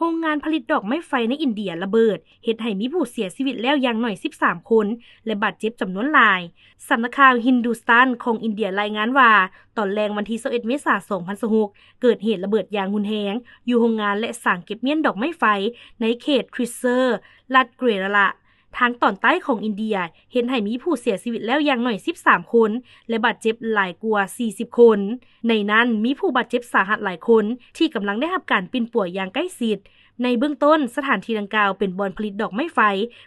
โรงงานผลิตดอกไม้ไฟในอินเดียระเบิดเฮ็ดให้มีผู้เสียชีวิตแล้วอย่างน้อย13คนและบาดเจ็บจำนวนหลายสำนักข่าวฮินดูสตันของอินเดียรายงานว่าตอนแรงวันที่21เมษายน2026เกิดเหตุระเบิดอย่างรุนแรงอยู่โรงงานและสร้างเก็บเมียนดอกไม้ไฟในเขตทริสเซอร์รัฐเกรละทางตอนใต้ของอินเดียเห็นให้มีผู้เสียชีวิตแล้วอย่างน้อย13คนและบาดเจ็บหลายกว่า40คนในนั้นมีผู้บาดเจ็บสาหัสหลายคนที่กำลังได้รับการปิ่นป่วยอย่างใกล้ชิดในเบื้องต้นสถานที่ดังกล่าวเป็นบ่อนผลิตดอกไม้ไฟ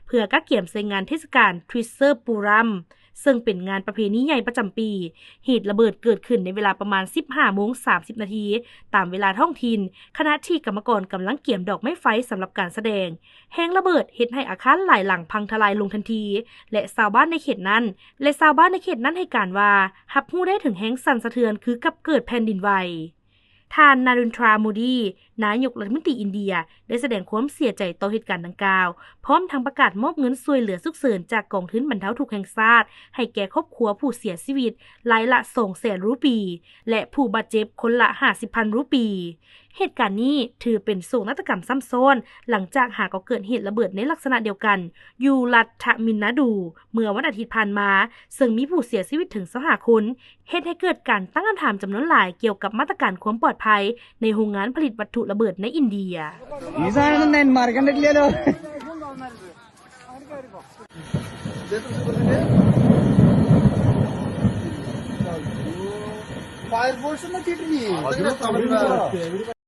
เพื่อกักเก็บใส่งานเทศกาลทริสเซอร์ปูรัมซึ่งเป็นงานประเพณีใหญ่ประจำปีเหตุระเบิดเกิดขึ้นในเวลาประมาณ 15:30 นาทีตามเวลาท้องถิ่นขณะที่กรรมกรกำลังเกี่ยมดอกไม้ไฟสำหรับการแสดงแรงระเบิดเฮ็ดให้อาคารหลายหลังพังทลายลงทันทีและชาวบ้านในเขตนั้นให้การว่ารับรู้ได้ถึงแรงสั่นสะเทือนคือกับเกิดแผ่นดินไหวท่านนารินทรา โมดี นายกรัฐมนตรีอินเดียได้แสดงความเสียใจต่อเหตุการณ์ดังกล่าวพร้อมทั้งประกาศมอบเงินช่วยเหลือฉุกเฉินจากกองทุนบรรเทาทุกข์แห่งชาติให้แก่ครอบครัวผู้เสียชีวิตรายละ 200,000 รูปีและผู้บาดเจ็บคนละ 50,000 รูปีเหตุการณ์นี้ถือเป็นโศกนาฏกรรมซ้ำซ้อนหลังจากก็เกิดเหตุระเบิดในลักษณะเดียวกันอยู่รัฐทมิลนาดูเมื่อวันอาทิตย์ผ่านมาซึ่งมีผู้เสียชีวิตถึง25คนเหตุให้เกิดการตั้งคำถามจำนวนหลายเกี่ยวกับมาตรการความปลอดภัยในโรงงานผลิตวัตถุระเบิดในอินเดียफायर फोर्स में किट नहीं